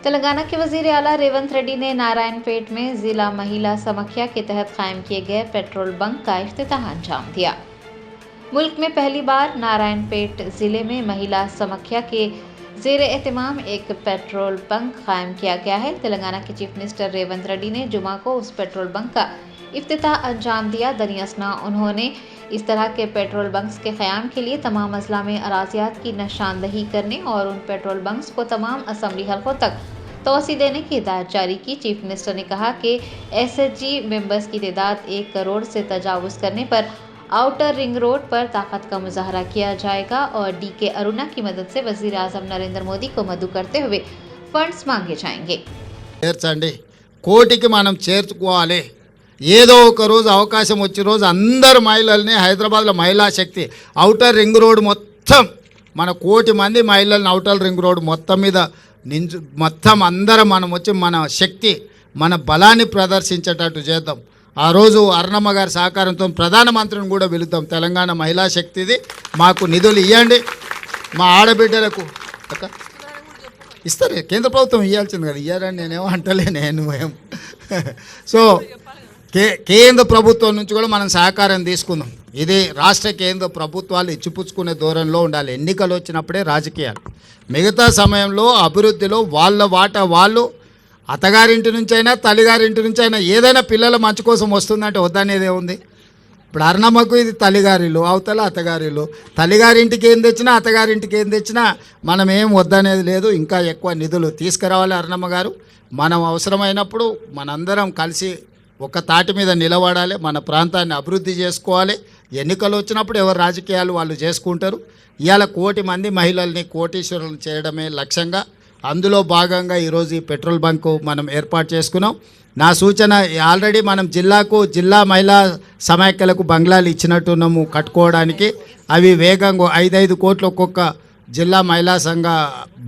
तेलंगाना के वज़ीर आला रेवंत रेड्डी ने नारायणपेट में जिला महिला समाख्या के तहत कायम किए गए पेट्रोल बंक का इफ्तिताह अंजाम दिया। मुल्क में पहली बार नारायणपेट जिले में महिला समाख्या के ज़ेर एहतमाम एक पेट्रोल बंक कायम किया गया है। तेलंगाना के चीफ मिनिस्टर रेवंत रेड्डी ने जुमा को उस पेट्रोल बंक का इफ्तिताह अंजाम दिया। दनियासना उन्होंने इस तरह के पेट्रोल बंक्स के क़याम के लिए तमाम अजला में अराज़ियात की निशानदही करने और उन पेट्रोल बंक्स को तमाम असम्बली हलकों तक तोसी देने की हिदायत जारी की। चीफ मिनिस्टर ने कहा कि SHG मेंबर्स की तादाद 1 करोड़ से तजावुज़ करने पर आउटर रिंग रोड पर ताकत का मुजाहरा किया जाएगा और DK अरुणा की मदद से वज़ीर आज़म नरेंद्र मोदी को मदु करते हुए फंड्स मांगे जाएंगे। కోటికి మనం చేర్చుకోవాలి। ఏదో ఒక రోజు అవకాశం వచ్చే రోజు అందరు మహిళల్ని హైదరాబాద్లో మహిళా శక్తి ఔటర్ రింగ్ రోడ్ మొత్తం మన 1 కోటి మంది మహిళల్ని ఔటర్ రింగ్ రోడ్ మొత్తం మీద మొత్తం అందరం మనం వచ్చి మన శక్తి మన బలాన్ని ప్రదర్శించేటట్టు చేద్దాం। ఆ రోజు అరుణమ్మ గారి సహకారంతో ప్రధానమంత్రిని కూడా పిలుద్దాం। తెలంగాణ మహిళా శక్తిది మాకు నిధులు ఇవ్వండి, మా ఆడబిడ్డలకు ఇస్తారు, కేంద్ర ప్రభుత్వం ఇవ్వాల్సింది కదా, ఇయ్యారని నేనేమో అంటలే నేను సో కేంద్ర ప్రభుత్వం నుంచి కూడా మనం సహకారం తీసుకుందాం। ఇది రాష్ట్ర కేంద్ర ప్రభుత్వాలు ఇచ్చిపుచ్చుకునే ధోరణిలో ఉండాలి। ఎన్నికలు వచ్చినప్పుడే రాజకీయాలు, మిగతా సమయంలో అభివృద్ధిలో వాళ్ళ వాటా వాళ్ళు అత్తగారింటి నుంచి అయినా తల్లిగారింటి నుంచి అయినా ఏదైనా పిల్లల మంచి కోసం వస్తుందంటే వద్దనేదే ఉంది। ఇప్పుడు అరుణమ్మకు ఇది తల్లిగారిలు, అవతల అత్తగారిలు, తల్లిగారింటికి ఏం తెచ్చినా అత్తగారింటికి ఏం తెచ్చినా మనం ఏం వద్దనేది లేదు। ఇంకా ఎక్కువ నిధులు తీసుకురావాలి అరుణమ్మ గారు। మనం అవసరమైనప్పుడు మనందరం కలిసి ఒక తాటి మీద నిలబడాలి, మన ప్రాంతాన్ని అభివృద్ధి చేసుకోవాలి। ఎన్నికలు వచ్చినప్పుడు ఎవరు రాజకీయాలు వాళ్ళు చేసుకుంటారు। ఇవాళ 1 కోటి మంది మహిళల్ని కోటీశ్వరులను చేయడమే లక్ష్యంగా, అందులో భాగంగా ఈరోజు ఈ పెట్రోల్ బంకు మనం ఏర్పాటు చేసుకున్నాం। నా సూచన, ఆల్రెడీ మనం జిల్లా మహిళా సమాఖ్యలకు బంగ్లాలు ఇచ్చినట్టున్నాము కట్టుకోవడానికి। అవి వేగంగా 5 కోట్లు ఒక్కొక్క జిల్లా మహిళా సంఘ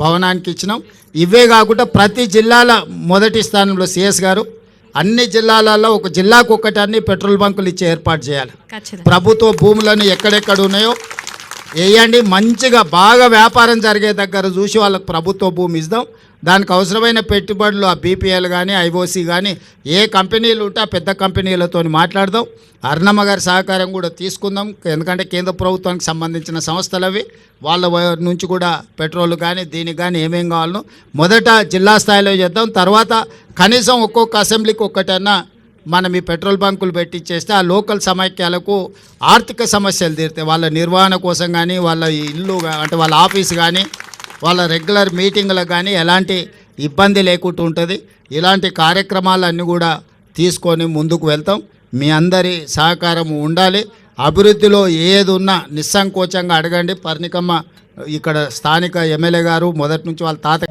భవనానికి ఇచ్చినాం। ఇవే కాకుండా ప్రతి జిల్లాల మొదటి స్థానంలో CS గారు అన్ని జిల్లాలలో ఒక జిల్లాకు ఒక్కటి అన్ని పెట్రోల్ బంకులు ఇచ్చి ఏర్పాటు చేయాలి। ప్రభుత్వ భూములను ఎక్కడెక్కడ ఉన్నాయో వేయండి, మంచిగా బాగా వ్యాపారం జరిగే దగ్గర చూసి వాళ్ళకు ప్రభుత్వ భూమి ఇద్దాం। దానికి అవసరమైన పెట్టుబడులు ఆ BPL కానీ IOC కానీ ఏ కంపెనీలు ఉంటే ఆ పెద్ద కంపెనీలతో మాట్లాడదాం। అరుణమ్మ గారి సహకారం కూడా తీసుకుందాం, ఎందుకంటే కేంద్ర ప్రభుత్వానికి సంబంధించిన సంస్థలు అవి, వాళ్ళ నుంచి కూడా పెట్రోల్ కానీ దీనికి కానీ ఏమేం కావాలనో మొదట జిల్లా స్థాయిలో చేద్దాం। తర్వాత కనీసం ఒక్కొక్క అసెంబ్లీకి ఒక్కటన్నా మనం ఈ పెట్రోల్ బంకులు పెట్టించేస్తే ఆ లోకల్ సమైక్యాలకు ఆర్థిక సమస్యలు తీరుతాయి। వాళ్ళ నిర్వహణ కోసం కానీ వాళ్ళ ఇల్లు అంటే వాళ్ళ ఆఫీస్ కానీ వాళ్ళ రెగ్యులర్ మీటింగ్లకు కానీ ఎలాంటి ఇబ్బంది లేకుండా ఉంటుంది। ఇలాంటి కార్యక్రమాలన్నీ కూడా తీసుకొని ముందుకు వెళ్తాం। మీ అందరి సహకారం ఉండాలి। అభివృద్ధిలో ఏది ఉన్నా నిస్సంకోచంగా అడగండి। పర్ణికమ్మ ఇక్కడ స్థానిక ఎమ్మెల్యే గారు మొదటి నుంచి వాళ్ళ తాత।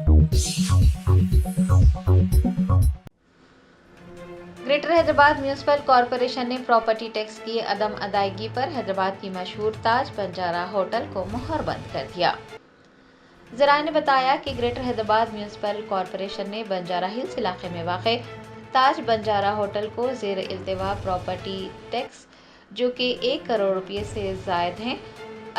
ग्रेटर हैदराबाद म्यूनिसिपल कॉरपोरेशन ने प्रॉपर्टी टैक्स की अदम अदायगी पर हैदराबाद की मशहूर ताज बंजारा होटल को मुहर बंद कर दिया। ज़राए ने बताया कि ग्रेटर हैदराबाद म्यूनिसिपल कॉरपोरेशन ने बंजारा हिल्स इलाके में वाक़े ताज बंजारा होटल को ज़ेर इल्तिवा प्रॉपर्टी टैक्स जो कि 1 करोड़ रुपये से ज़ायद हैं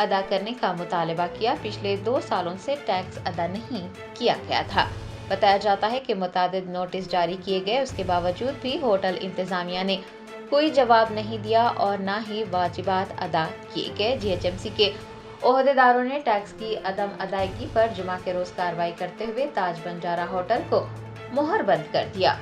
अदा करने का मुतालबा किया। पिछले 2 सालों से टैक्स अदा नहीं किया गया था। बताया जाता है कि मुतादिद नोटिस जारी किए गए, उसके बावजूद भी होटल इंतज़ामिया ने कोई जवाब नहीं दिया और ना ही वाजिबात अदा किए गए। GHMC के ओहदेदारों ने टैक्स की अदम अदायगी पर जुमा के रोज़ कार्रवाई करते हुए ताज बंजारा होटल को मुहर बंद कर दिया।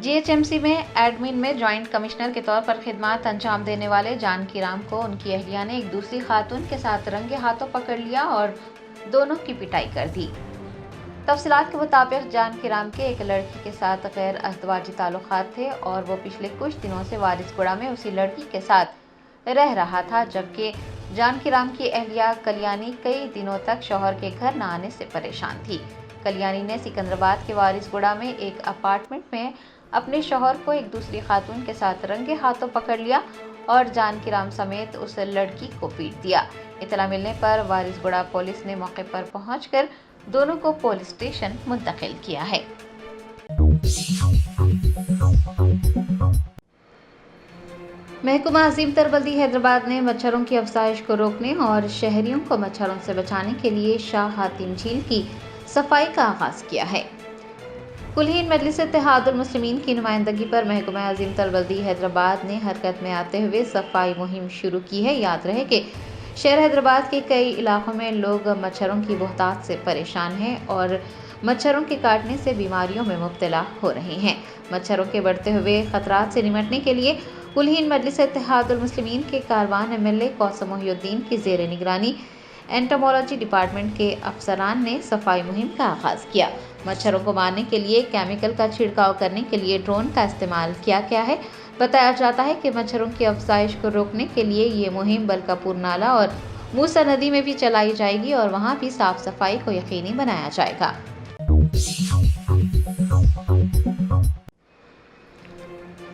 GHMC में एडमिन में जॉइंट कमिश्नर के तौर पर खिदमत अंजाम देने वाले जानकी राम को उनकी अहलिया ने एक दूसरी खातून के साथ रंगे हाथों पकड़ लिया और दोनों की पिटाई कर दी। तफसीलात के मुताबिक जानकी राम के एक लड़की के साथ गैर अज़दवाजी ताल्लुकात थे और वो पिछले कुछ दिनों से वारिसगुड़ा में उसी लड़की के साथ रह रहा था, जबकि जानकी राम की अहलिया कल्याणी कई दिनों तक शौहर के घर न आने से परेशान थी। कल्याणी ने सिकंदराबाद के वारिसगुड़ा में एक अपार्टमेंट में अपने शौहर को एक दूसरी खातून के साथ रंगे हाथों पकड़ लिया और जानकी राम समेत उस लड़की को पीट दिया। इतला मिलने पर वारिसगुड़ा पुलिस ने मौके पर पहुंचकर दोनों को पुलिस स्टेशन मुंतकिल किया है। महकुमा अजीम तर बल्दी हैदराबाद ने मच्छरों की अफजाइश को रोकने और शहरियों को मच्छरों से बचाने के लिए शाह हातिम झील की सफाई का आगाज किया है। कुलहीन मजलिस इत्तेहादुल मुस्लिमीन की नुमाइंदगी पर महकुमा अजीम तर बल्दी हैदराबाद ने हरकत में आते हुए सफाई मुहिम शुरू की है। याद रहे कि शहर हैदराबाद के कई इलाकों में लोग मच्छरों की बहुतात से परेशान हैं और मच्छरों के काटने से बीमारियों में मुब्तला हो रहे हैं। मच्छरों के बढ़ते हुए खतरात से निपटने के लिए कुलहीन मजलिस इत्तेहादुल मुस्लिमीन के कारवान एमएलए कौसम मोहिउद्दीन की ज़ेर निगरानी एंटोमोलॉजी डिपार्टमेंट के अफसरान ने सफाई मुहिम का आगाज किया। मच्छरों को मारने के लिए केमिकल का छिड़काव करने के लिए ड्रोन का इस्तेमाल किया गया है। बताया जाता है कि मच्छरों की अफजाइश को रोकने के लिए ये मुहिम बलकापुर नाला और मूसा नदी में भी चलाई जाएगी और वहां भी साफ सफाई को यकीनी बनाया जाएगा।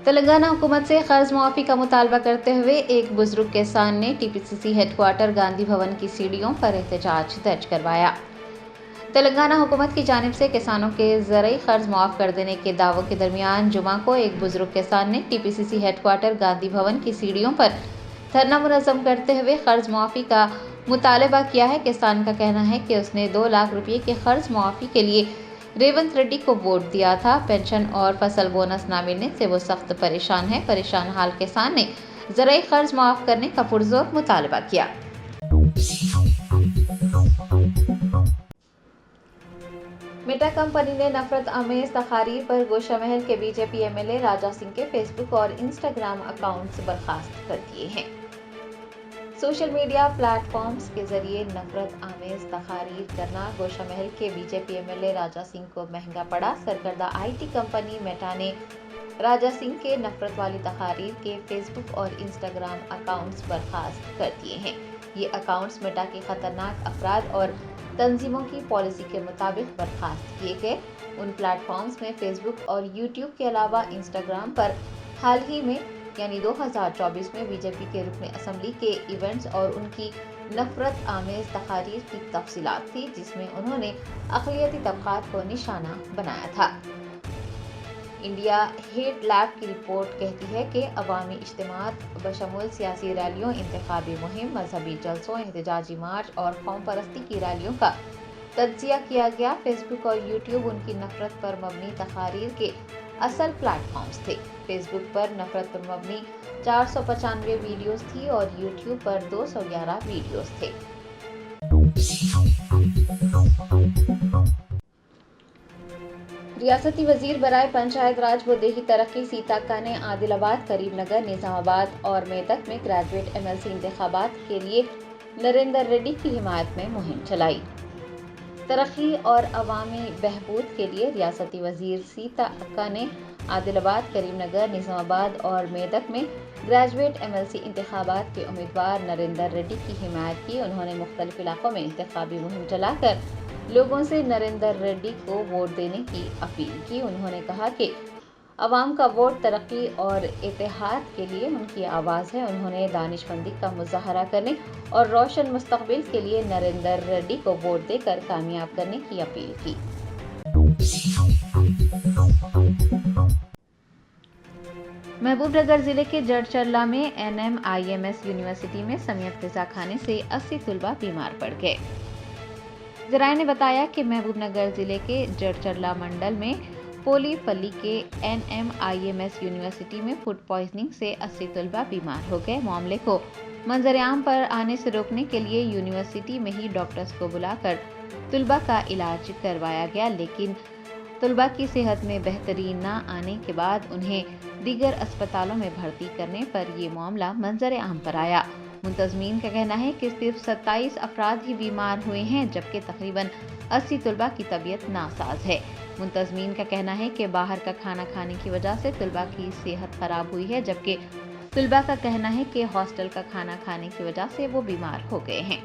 तेलंगाना हुकूमत से कर्ज मुआफ़ी का मुतालबा करते हुए एक बुजुर्ग किसान ने टीपीसीसी हेडक्वार्टर गांधी भवन की सीढ़ियों पर एहतजाज दर्ज करवाया। तेलंगाना हुकूमत की जानिब से किसानों के ज़रई कर्ज मुआफ़ कर देने के दावों के दरमियान जुमा को एक बुजुर्ग किसान ने टीपीसीसी हेडक्वार्टर गांधी भवन की सीढ़ियों पर धरना मुनज़्ज़म करते हुए कर्ज मुआफ़ी का मुतालबा किया है। किसान का कहना है कि उसने 2 लाख रुपये के कर्ज मुआफ़ी के लिए रेवंत रेड्डी को वोट दिया था। पेंशन और फसल बोनस ना मिलने से वो सख्त परेशान है। परेशान हाल किसान ने ज़रई कर्ज माफ़ करने का पुरजोर मुतालबा किया। मेटा कंपनी ने नफरत आमेज तकारीर पर गोशा महल के बीजेपी एमएलए राजा सिंह के फेसबुक और इंस्टाग्राम अकाउंट्स बर्खास्त कर दिए हैं। सोशल मीडिया प्लेटफॉर्म्स के जरिए नफरत आमेज तकारीर करना गोशा महल के बीजेपी एमएलए राजा सिंह को महंगा पड़ा। सरकर्दा आईटी कंपनी मेटा ने राजा सिंह के नफरत वाली तकारीर के फेसबुक और इंस्टाग्राम अकाउंट्स बर्खास्त कर दिए हैं। ये अकाउंट्स मेटा के खतरनाक अफराद और तंजीमों की पॉलिसी के मुताबिक बर्खास्त किए गए। उन प्लेटफॉर्म्स में फेसबुक और यूट्यूब के अलावा इंस्टाग्राम पर हाल ही में यानी 2024 में बीजेपी के रुकन असम्बली के इवेंट्स और उनकी नफरत आमेज तकारीर की तफसीलात थी, जिसमें उन्होंने अक़लियती तबक़ात को निशाना बनाया था। इंडिया हेट लैब की रिपोर्ट कहती है कि अवामी इज्तिमात बशमूल सियासी रैलियों, इंतखाबी मुहिम, मजहबी जलसों, एहतजाजी मार्च और कौम परस्ती की रैलियों का तज्जिया किया गया। फेसबुक और यूट्यूब उनकी नफरत पर मबनी तकारीर के असल प्लेटफॉर्म्स थे। फेसबुक पर नफरत पर मबनी 495 वीडियोस थी और यूट्यूब पर 211 वीडियोस थे। रियासती वजीर बराए पंचायत राज व देही तरक्की सीताक्का ने आदिलाबाद, करीमनगर, निजामाबाद और मेदक में ग्रेजुएट एमएलसी इंतखाबात के लिए नरेंद्र रेड्डी की हिमायत में मुहिम चलाई। तरक्की और अवामी बहबूद के लिए रियासती वजीर सीताक्का ने आदिलाबाद, करीमनगर, निजामाबाद और मेदक में ग्रेजुएट एमएलसी इंतखाबात के उम्मीदवार नरेंद्र रेड्डी की हिमायत की। उन्होंने मुख्तलिफ इलाकों में इंतखाबी मुहिम चलाकर लोगों से नरेंद्र रेड्डी को वोट देने की अपील की। उन्होंने कहा कि अवाम का वोट तरक्की और इत्तेहाद के लिए उनकी आवाज़ है। उन्होंने दानिशमंदी का मुजाहरा करने और रोशन मुस्तकबिल के लिए नरेंद्र रेड्डी को वोट देकर कामयाब करने की अपील की। महबूबनगर जिले के जड़चरला में NMIMS यूनिवर्सिटी में समियत ग़िज़ा खाने से 80 तलबा बीमार पड़ गए। ज़राए ने बताया कि महबूबनगर जिले के जड़चरला मंडल में पोलीपल्ली के NMIMS यूनिवर्सिटी में फूड पॉइजनिंग से 80 तलबा बीमार हो गए। मामले को मंजर आम पर आने से रोकने के लिए यूनिवर्सिटी में ही डॉक्टर्स को बुलाकर तलबा का इलाज करवाया गया, लेकिन तलबा की सेहत में बेहतरी न आने के बाद उन्हें दीगर अस्पतालों में भर्ती करने पर ये मामला मंजर आम पर आया। मुंतज़मीन का कहना है कि सिर्फ 27 अफराद ही बीमार हुए हैं, जबकि तकरीबन 80 तलबा की तबीयत नासाज है। मुंतज़मीन का कहना है कि बाहर का खाना खाने की वजह से तलबा की सेहत खराब हुई है, जबकि तलबा का कहना है कि हॉस्टल का खाना खाने की वजह से वो बीमार हो गए हैं।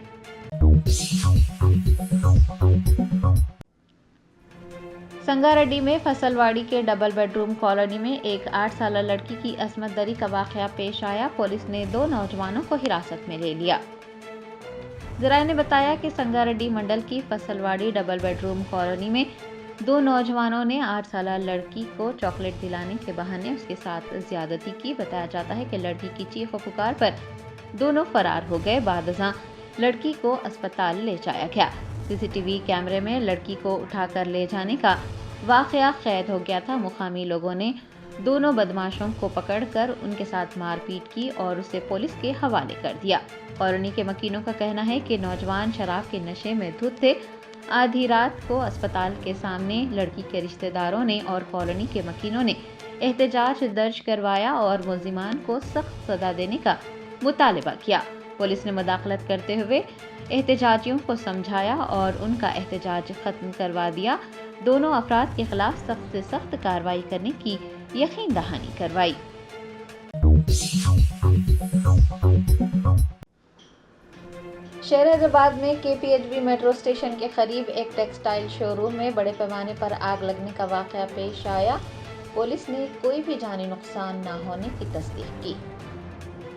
संगारेड्डी में फसलवाड़ी के डबल बेडरूम कॉलोनी में एक 8 साल लड़की की असमत दरी का वाक़या पेश आया। पुलिस ने 2 नौजवानों को हिरासत में ले लिया। ज़राए ने बताया कि संगारेड्डी मंडल की फसलवाड़ी डबल बेडरूम कॉलोनी में दो नौजवानों ने 8 साल लड़की को चॉकलेट दिलाने के बहाने उसके साथ ज्यादती की। बताया जाता है कि लड़की की चीख और पुकार पर दोनों फरार हो गए। बादशाह लड़की को अस्पताल ले जाया गया। सीसीटीवी कैमरे में लड़की को उठाकर ले जाने का वाकया कैद हो गया था। मुकामी लोगों ने दोनों बदमाशों को पकड़कर उनके साथ मारपीट की और उसे पुलिस के हवाले कर दिया। कॉलोनी के मकीनों का कहना है कि नौजवान शराब के नशे में धुत थे। आधी रात को अस्पताल के सामने लड़की के रिश्तेदारों ने और कॉलोनी के मकीनों ने एहतजाज दर्ज करवाया और मुल्जिमान को सख्त सजा देने का मुतालबा किया। पुलिस ने मुदाखलत करते हुए एहतजाजियों को समझाया और उनका एहतजाज खत्म करवा दिया। दोनों अफराद के खिलाफ सख्त से सख्त कार्रवाई करने की यकीन दहानी करवाई। शहर हैदराबाद में केपीएचबी मेट्रो स्टेशन के करीब एक टेक्सटाइल शोरूम में बड़े पैमाने पर आग लगने का वाकया पेश आया। पुलिस ने कोई भी जानी नुकसान न होने की तस्दीक की।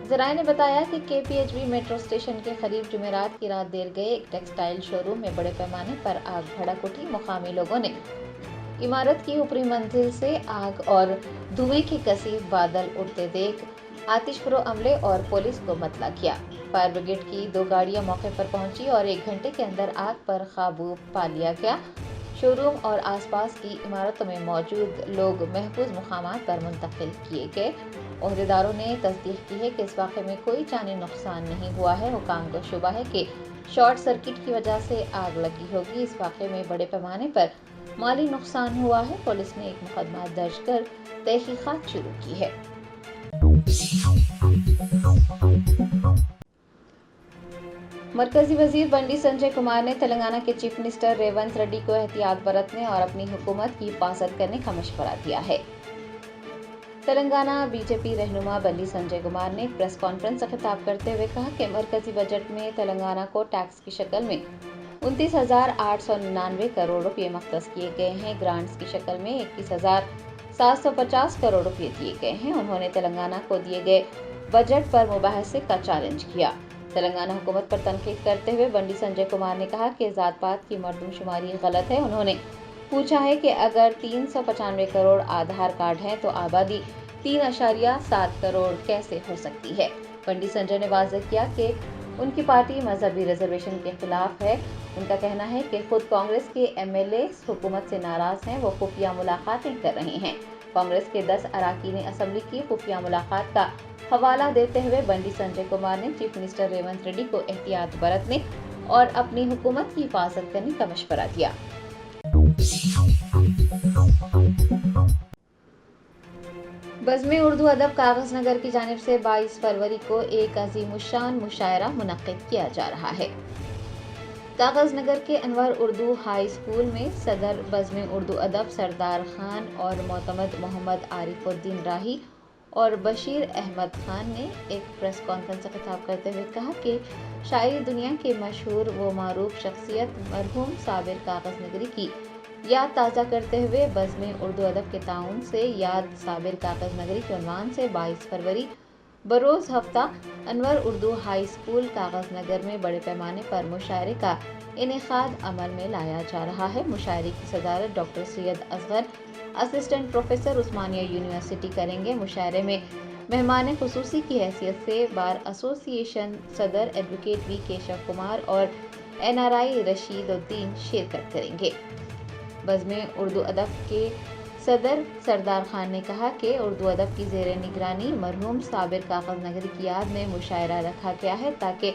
ज़राए ने बताया कि केपीएचबी मेट्रो स्टेशन के करीब जुमेरात की रात देर गए एक टेक्सटाइल शोरूम में बड़े पैमाने पर आग भड़क उठी। मुकामी लोगों ने इमारत की ऊपरी मंजिल से आग और धुएं के कसीफ बादल उड़ते देख आतिशफरो अमले और पुलिस को मतला किया। फायर ब्रिगेड की 2 गाड़ियां मौके पर पहुंची और 1 घंटे के अंदर आग पर काबू पा लिया गया। शोरूम और आसपास की इमारतों में मौजूद लोग महफूज मुकामात पर मुंतकिल किए गए। ओहदेदारों ने तस्दीक की है कि इस वाक़े में कोई जानी नुकसान नहीं हुआ है। हुकाम को शुबा है कि शॉर्ट सर्किट की वजह से आग लगी होगी। इस वाक़े में बड़े पैमाने पर माली नुकसान हुआ है। पुलिस ने एक मुकदमा दर्ज कर तहकीकात शुरू की है। मरकजी वजीर बंडी संजय कुमार ने तेलंगाना के चीफ मिनिस्टर रेवंत रेड्डी को एहतियात बरतने और अपनी हुकूमत की हिफाजत करने का मशवरा दिया है। तेलंगाना बीजेपी रहनुमा बंडी संजय कुमार ने एक प्रेस कॉन्फ्रेंस से खिताब करते हुए कहा कि मरकजी बजट में तेलंगाना को टैक्स की शक्ल में 29,899 करोड़ रुपये मख्तस किए गए हैं। ग्रांट्स की शक्ल में 21,750 करोड़ रुपये दिए गए हैं। उन्होंने तेलंगाना को दिए गए बजट पर मुबाहसे का चैलेंज किया। तेलंगाना हुकूमत पर तनकीद करते हुए बंडी संजय कुमार ने कहा कि जात पात की मर्दमशुमारी गलत है। उन्होंने पूछा है कि अगर 395 करोड़ आधार कार्ड हैं तो आबादी 3.7 करोड़ कैसे हो सकती है। बंडी संजय ने वाज़ेह किया कि उनकी पार्टी मजहबी रिजर्वेशन के खिलाफ है। उनका कहना है कि खुद कांग्रेस के एमएलए हुकूमत से नाराज हैं। वो खुफिया मुलाकातें कर रहे हैं। कांग्रेस के 10 अरकान असम्बली की खुफिया मुलाकात का हवाला देते हुए बंडी संजय कुमार ने चीफ मिनिस्टर रेवंत रेड्डी को एहतियात बरतने और अपनी हुकूमत की हिफाजत करने का मशवरा दिया। बज़्म उर्दू अदब कागज़ नगर की जानिब से 22 फरवरी को एक अज़ीमुश्शान मुशायरा मुनक्किद किया जा रहा है। कागज़ नगर के अनवर उर्दू हाई स्कूल में सदर बज़्म उर्दू अदब सरदार खान और मोतमद मोहम्मद आरिफुद्दीन राही और बशीर अहमद खान ने एक प्रेस कॉन्फ्रेंस से खिताब करते हुए कहा कि शायरी दुनिया के मशहूर व मारूफ शख्सियत मरहूम साबिर कागज़ नगरी की याद ताज़ा करते हुए बज़्म उर्दू अदब के ताउन से याद साबिर कागज़ नगरी के उन्वान से 22 फरवरी बरोज़ हफ्ता अनवर उर्दू हाई स्कूल कागज़ नगर में बड़े पैमाने पर मुशायरे का इनेकाद अमल में लाया जा रहा है। मुशायरे की सदारत doctor Syed Asghar assistant professor Osmania university करेंगे। मुशायरे में मेहमान खुसूसी की हैसियत से बार एसोसिएशन सदर एडवोकेट वी केशव कुमार और NRI रशीदुद्दीन शिरकत करेंगे। बज़्म उर्दू अदब के सदर सरदार खान ने कहा कि उर्दू अदब की ज़ेर निगरानी मरहूम साबिर कागज़ नगरी की याद में मुशायरा रखा गया है ताकि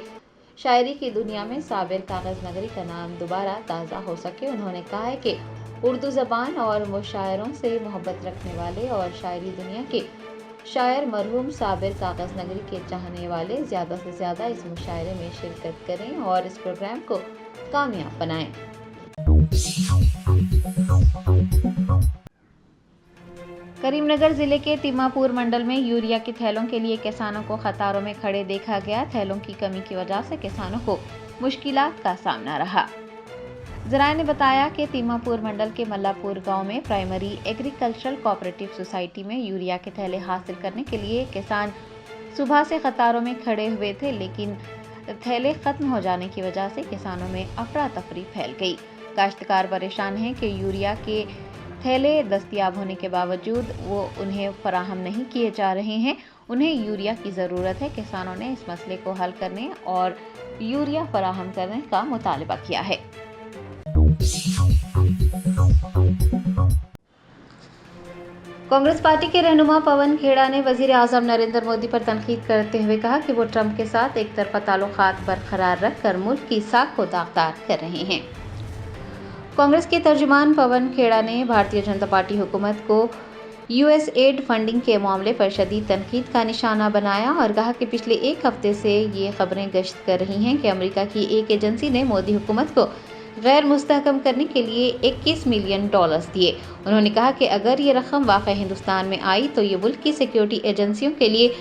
शायरी की दुनिया में साबिर कागज़ नगरी का नाम दोबारा ताज़ा हो सके। उन्होंने कहा है कि उर्दू ज़बान और मुशायरों से मोहब्बत रखने वाले और शायरी दुनिया के शायर मरहूम साबिर कागज़ नगरी के चाहने वाले ज़्यादा से ज़्यादा इस मुशायरे में शिरकत करें और इस प्रोग्राम को कामयाब बनाएं। करीमनगर जिले के तिम्मापुर मंडल में यूरिया के थैलों के लिए किसानों को कतारों में खड़े देखा गया। थैलों की कमी की वजह से किसानों को मुश्किलात का सामना रहा। ज़राए ने बताया कि तिम्मापुर मंडल के मल्लापुर गांव में प्राइमरी एग्रीकल्चरल कोऑपरेटिव सोसाइटी में यूरिया के थैले हासिल करने के लिए किसान सुबह से कतारों में खड़े हुए थे, लेकिन थैले खत्म हो जाने की वजह से किसानों में अफरा तफरी फैल गई। काश्तकार परेशान हैं कि यूरिया के थैले दस्तयाब होने के बावजूद वो उन्हें फराहम नहीं किए जा रहे हैं। उन्हें यूरिया की ज़रूरत है। किसानों ने इस मसले को हल करने और यूरिया फराहम करने का मुतालबा किया है। कांग्रेस पार्टी के रहनुमा पवन खेड़ा ने वजीर आजम नरेंद्र मोदी पर तनकीद करते हुए कहा कि वो ट्रंप के साथ एक तरफा ताल्लुकात बरकरार रखकर मुल्क की साख को दागदार कर रहे हैं। कांग्रेस के तर्जुमान पवन खेड़ा ने भारतीय जनता पार्टी हुकूमत को यूएसएड फंडिंग के मामले पर शदीद तनकीद का निशाना बनाया और कहा कि पिछले एक हफ्ते से ये खबरें गश्त कर रही हैं कि अमेरिका की एक एजेंसी ने मोदी हुकूमत को गैर मुस्तहकम करने के लिए 21 मिलियन डॉलर्स दिए। उन्होंने कहा कि अगर ये रकम वाकई हिंदुस्तान में आई तो ये मुल्क की सिक्योरिटी एजेंसियों के लिए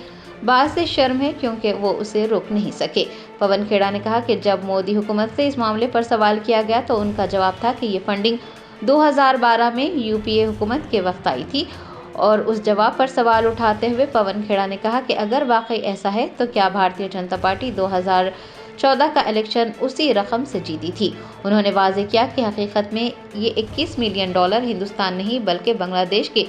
बात शर्म है, क्योंकि वो उसे रोक नहीं सके। पवन खेड़ा ने कहा कि जब मोदी हुकूमत से इस मामले पर सवाल किया गया तो उनका जवाब था कि ये फंडिंग 2012 में यूपीए हुकूमत के वक्त आई थी। और उस जवाब पर सवाल उठाते हुए पवन खेड़ा ने कहा कि अगर वाकई ऐसा है तो क्या भारतीय जनता पार्टी 2014 का इलेक्शन उसी रकम से जीती थी। उन्होंने वाज़ेह किया कि हकीकत में ये 21 मिलियन डॉलर हिंदुस्तान नहीं बल्कि बांग्लादेश के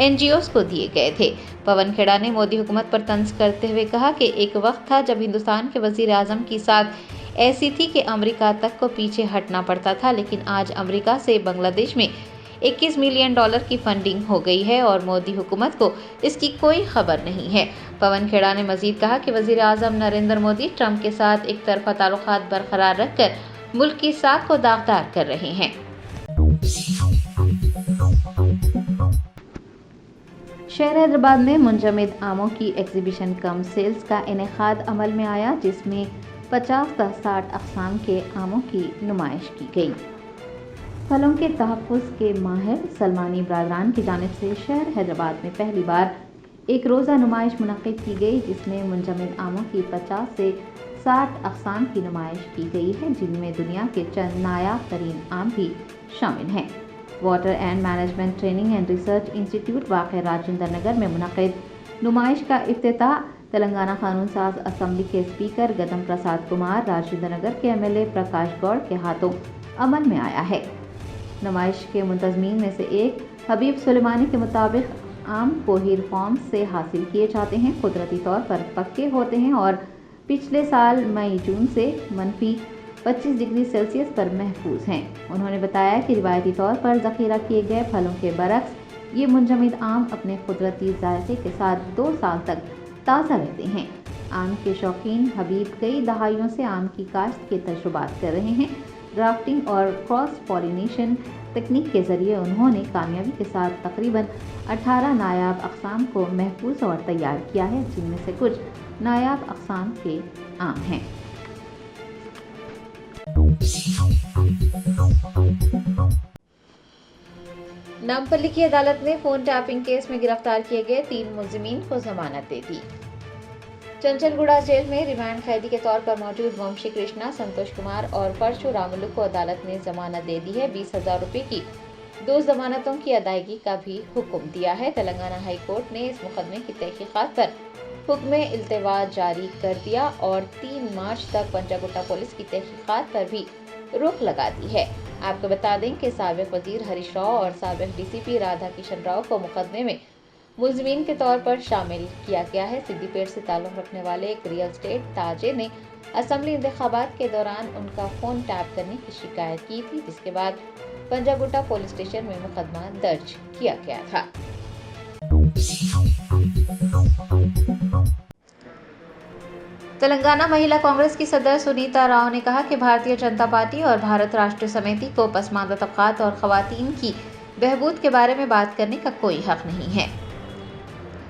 NGOs को दिए गए थे। पवन खेड़ा ने मोदी हुकूमत पर तंज करते हुए कहा कि एक वक्त था जब हिंदुस्तान के वजीर आजम की साख ऐसी थी कि अमेरिका तक को पीछे हटना पड़ता था, लेकिन आज अमेरिका से बांग्लादेश में 21 मिलियन डॉलर की फंडिंग हो गई है और मोदी हुकूमत को इसकी कोई खबर नहीं है। पवन खेड़ा ने मजीद कहा कि वजीर आजम नरेंद्र मोदी ट्रंप के साथ एक तरफा ताल्लुकात बरकरार रखकर मुल्क की साख को दागदार कर रहे हैं। शहर हैदराबाद में मुंजमद आमों की एग्जीबिशन कम सेल्स का इनेकाद अमल में आया, जिसमें 50 से 60 अक़साम के आमों की नुमाइश की गई। फलों के तहफ़्फ़ुज़ के माहिर सलमानी बरादरान की जानिब से शहर हैदराबाद में पहली बार एक रोज़ा नुमाइश मुनक़्क़िद की गई, जिसमें मुंजमद आमों की 50 से 60 अक़साम की नुमाइश की गई है, जिनमें दुनिया के चंद नायाब तरीन आम भी शामिल हैं। Water and management training and research institute वाक़ राजेंद्र नगर में मुनक़्क़िद नुमाइश का इफ्तिताह तेलंगाना कानून साज असम्बली के स्पीकर गदम प्रसाद कुमार, राजेंद्र नगर के MLA प्रकाश गौड़ के हाथों अमल में आया है। नुमाइश के मुंतज़मीन में से एक हबीब सुलेमानी के मुताबिक आम कोहीर फॉर्म से हासिल किए जाते हैं, कुदरती तौर पर पक्के होते हैं और पिछले साल मई जून से -25 डिग्री सेल्सियस पर महफूज हैं। उन्होंने बताया कि रिवायती तौर पर ज़ख़ीरा किए गए फलों के बरक्स ये मुंजमद आम अपने कुदरती जायके के साथ 2 साल तक ताज़ा रहते हैं। आम के शौकीन हबीब कई दहाइयों से आम की काश्त के तजुर्बात कर रहे हैं। ग्राफ्टिंग और क्रॉस पॉलिनेशन तकनीक के ज़रिए उन्होंने कामयाबी के साथ तकरीबन 18 नायाब अक़साम को महफूज और तैयार किया है, जिनमें से कुछ नायाब अक़साम के आम हैं। नामपल्ली की अदालत ने फ़ोन टैपिंग केस में गिरफ्तार किए गए 3 मुलज़िमीन को ज़मानत दे दी। चंचलगुड़ा जेल में रिमांड कैदी के तौर पर मौजूद वंशी कृष्णा, संतोष कुमार और परशुरामुलु को अदालत ने जमानत दे दी है। 20,000 रुपये की 2 जमानतों की अदायगी का भी हुक्म दिया है। तेलंगाना हाई कोर्ट ने इस मुकदमे की तहकीकात पर हुक्म इल्तिवा जारी कर दिया और 3 मार्च तक पंजागुट्टा पुलिस की तहकीकात पर भी रोक लगा दी है। आपको बता दें कि साबिक वजीर हरीश राव और साबिक DCP राधा किशन राव को मुकदमे में मुलज़मीन के तौर पर शामिल किया गया है। सिद्दीपेट से ताल्लुक़ रखने वाले एक रियल एस्टेट ताजिर ने असम्बली इंतखाबात के दौरान उनका फ़ोन टैप करने की शिकायत की थी, जिसके बाद पंजागुट्टा पुलिस स्टेशन में मुकदमा दर्ज किया गया था। तेलंगाना महिला कांग्रेस की सदर सुनीता राव ने कहा कि भारतीय जनता पार्टी और भारत राष्ट्र समिति को पसमानदा तबक़ात और ख़वातीन की बहबूद के बारे में बात करने का कोई हक़ नहीं है।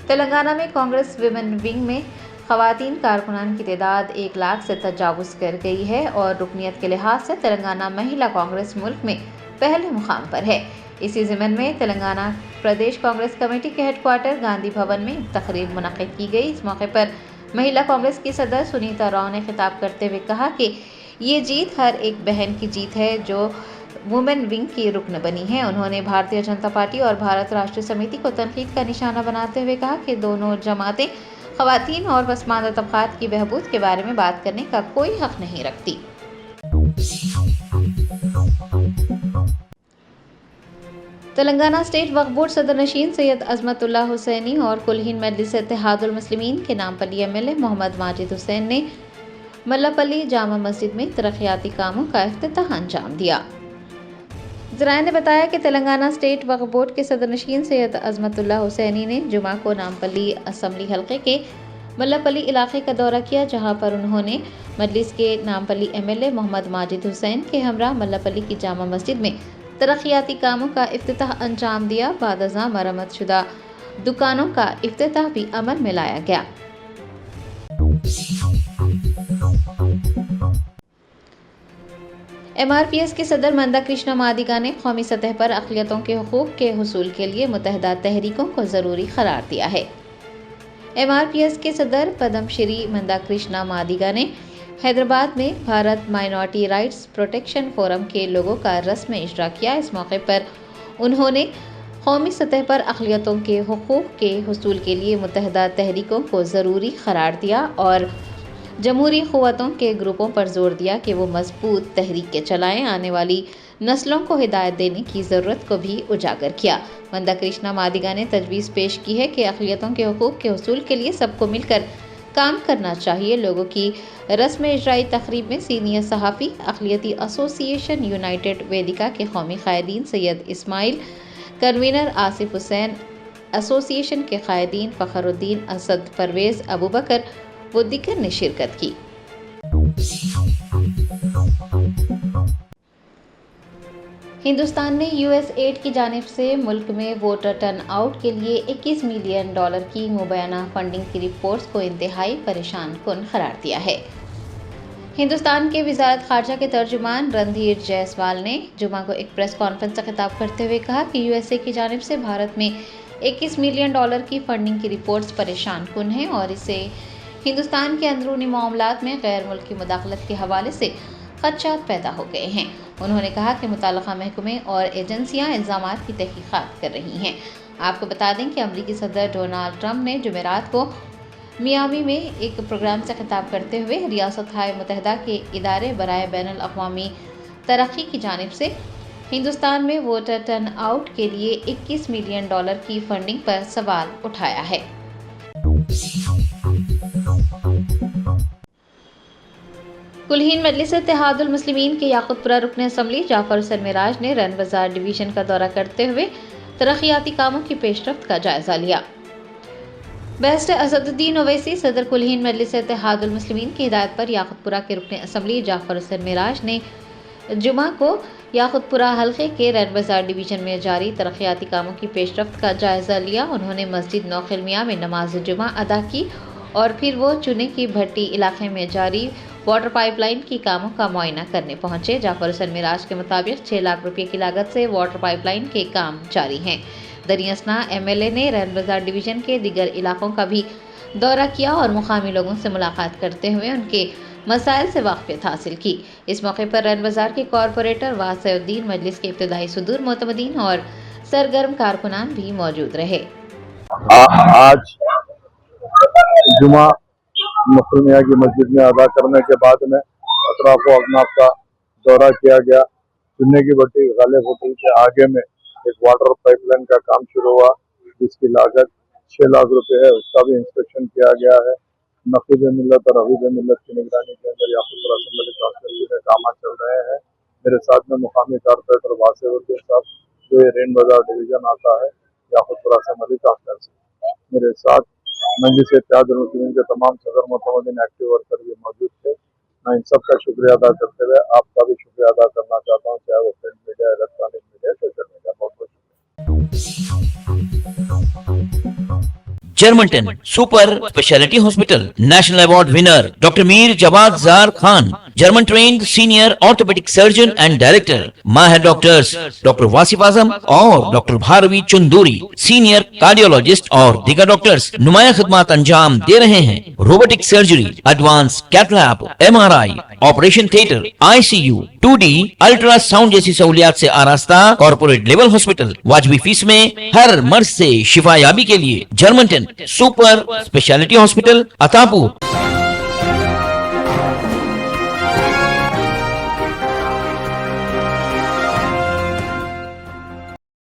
तेलंगाना में कांग्रेस विमेन विंग में ख़वातीन कारकुनान की तादाद 1 लाख से तजावुज़ कर गई है और रुकनियत के लिहाज से तेलंगाना महिला कांग्रेस मुल्क में पहले मुकाम पर है। इसी ज़िमन में तेलंगाना प्रदेश कांग्रेस कमेटी के हेडक्वार्टर गांधी भवन में तकरीब मुनक़्क़िद की गई। इस मौके पर महिला कांग्रेस की सदर सुनीता राव ने खिताब करते हुए कहा कि ये जीत हर एक बहन की जीत है जो वुमेन विंग की रुकन बनी है। उन्होंने भारतीय जनता पार्टी और भारत राष्ट्र समिति को तनकीद का निशाना बनाते हुए कहा कि दोनों जमातें ख़वातीन और पसमानदा तबक़ात की बहबूद के बारे में बात करने का कोई हक़ नहीं रखती। تلنگانہ اسٹیٹ وقف بورڈ صدر نشین سید عظمت اللہ حسینی اور کلہین مجلس اتحاد المسلمین کے نامپلی MLA محمد ماجد حسین نے ملاپلی جامع مسجد میں ترقیاتی کاموں کا افتتاح انجام دیا۔ ذرائع نے بتایا کہ تلنگانہ اسٹیٹ وقف بورڈ کے صدر نشین سید عظمت اللہ حسینی نے جمعہ کو نامپلی اسمبلی حلقے کے ملاپلی علاقے کا دورہ کیا، جہاں پر انہوں نے مجلس کے نامپلی MLA محمد ماجد حسین کے ہمراہ ملاپلی کی جامع مسجد میں ترقیاتی کاموں کا افتتاح انجام دیا۔ بعد ازاں مرمت شدہ دکانوں کا افتتاح بھی عمل میں لایا گیا۔ MRPS کے صدر مندہ کرشنا مادگا نے قومی سطح پر اقلیتوں کے حقوق کے حصول کے لیے متحدہ تحریکوں کو ضروری قرار دیا ہے۔ MRPS کے صدر پدم شری مندہ کرشنا مادگا نے حیدرآباد میں Bharat minority rights protection forum کے لوگوں کا رسم اجرا کیا۔ اس موقع پر انہوں نے قومی سطح پر اقلیتوں کے حقوق کے حصول کے لیے متحدہ تحریکوں کو ضروری قرار دیا اور جمہوری قوتوں کے گروپوں پر زور دیا کہ وہ مضبوط تحریک چلائیں۔ آنے والی نسلوں کو ہدایت دینے کی ضرورت کو بھی اجاگر کیا۔ مندہ کرشنا مادگا نے تجویز پیش کی ہے کہ اقلیتوں کے حقوق کے حصول کے لیے سب کو مل کر کام کرنا چاہیے۔ لوگوں کی رسم اجرائی تقریب میں سینئر صحافی، اقلیتی ایسوسی ایشن یونائٹڈ ویدیکا کے قومی قائدین سید اسماعیل، کنوینر آصف حسین، ایسوسی ایشن کے قائدین فخر الدین اسد، پرویز ابوبکر و دیگر نے شرکت کی۔ ہندوستان نے USAID کی جانب سے ملک میں ووٹر ٹرن آؤٹ کے لیے $21 ملین کی مبینہ فنڈنگ کی رپورٹس کو انتہائی پریشان کن قرار دیا ہے۔ ہندوستان کے وزارت خارجہ کے ترجمان رندھیر جیسوال نے جمعہ کو ایک پریس کانفرنس سے خطاب کرتے ہوئے کہا کہ USA کی جانب سے بھارت میں $21 ملین کی فنڈنگ کی رپورٹس پریشان کن ہیں اور اسے ہندوستان کے اندرونی معاملات میں غیر ملکی مداخلت کے حوالے سے خدشات پیدا ہو گئے ہیں۔ انہوں نے کہا کہ متعلقہ محکمے اور ایجنسیاں الزامات کی تحقیقات کر رہی ہیں۔ آپ کو بتا دیں کہ امریکی صدر ڈونالڈ ٹرمپ نے جمعرات کو میامی میں ایک پروگرام سے خطاب کرتے ہوئے ریاستہائے متحدہ کے ادارے برائے بین الاقوامی ترقی کی جانب سے ہندوستان میں ووٹر ٹرن آؤٹ کے لیے $21 ملین کی فنڈنگ پر سوال اٹھایا ہے۔ کلہین مجلس اتحاد المسلمین کے یاقوت پورہ رکن اسمبلی جعفر حسین معراج نے رن بازار ڈویژن کا دورہ کرتے ہوئے ترقیاتی کاموں کی پیش رفت کا جائزہ لیا۔ بیرسٹر اسد الدین اویسی صدر کلہین مجلس اتحاد المسلمین کی ہدایت پر یاقوت پورہ کے رکن اسمبلی جعفر حسین معراج نے جمعہ کو یاقوت پورہ حلقے کے رن بازار ڈویژن میں جاری ترقیاتی کاموں کی پیش رفت کا جائزہ لیا۔ انہوں نے مسجد نوخلمیہ میں نماز جمعہ ادا کی اور پھر وہ چنے کی بھٹی علاقے میں جاری واٹر پائپ لائن کی کاموں کا معائنہ کرنے پہنچے۔ جعفر حسین معراج کے مطابق 6 لاکھ روپے کی لاگت سے واٹر پائپ لائن کے کام جاری ہیں۔ دریں اثنا MLA نے رن بازار ڈویژن کے دیگر علاقوں کا بھی دورہ کیا اور مقامی لوگوں سے ملاقات کرتے ہوئے ان کے مسائل سے واقفیت حاصل کی۔ اس موقع پر رن بازار کے کارپوریٹر واسع الدین، مجلس کے ابتدائی صدور معتمدین اور سرگرم کارکنان بھی موجود رہے۔ آج جمعہ مسلمیہ کی مسجد میں ادا کرنے کے بعد میں اطراف و اکناف کا دورہ کیا گیا۔ چنے کی بٹی غالب ہوٹل کے آگے میں ایک واٹر پائپ لائن کا کام شروع ہوا جس کی لاگت 6 لاکھ روپے ہے، اس کا بھی انسپیکشن کیا گیا ہے۔ نقیب ملت اور عقید ملت کی نگرانی کے اندر یاقوت پورہ اسمبلی کانسٹیچوئنسی میں کامات چل رہے ہیں۔ میرے ساتھ میں مقامی کارپوریٹر واسع الدین صاحب جو رین بازار ڈویژن آتا ہے یاقوت پورہ اسمبلی کانسٹیچوئنسی، میرے ساتھ مجلس اتحاد المسلمین کے تمام صدر معتمدین ایکٹیو ورکر بھی موجود تھے۔ میں ان سب کا شکریہ ادا کرتے ہوئے آپ کا بھی شکریہ ادا کرنا چاہتا ہوں، چاہے وہ print media, electronic media, social media. بہت بہت Germanten super specialty hospital national award winner doctor Mir Jawad Zar Khan, German trained senior orthopaedic surgeon and director, ماہر ڈاکٹرز ڈاکٹر واصف اعظم اور doctor Bharavi Chanduri, senior cardiologist اور دیگر ڈاکٹرز نمایاں خدمات انجام دے رہے ہیں۔ Robotic surgery, advance cath lab, MRI، operation theatre, ICU، 2D ultrasound جیسی سہولیات سے آراستہ کارپوریٹ لیول ہاسپٹل، واجبی فیس میں ہر مرض سے شفا یابی کے لیے جرمنٹن سپر اسپیشلٹی ہاسپٹل، عطا پور۔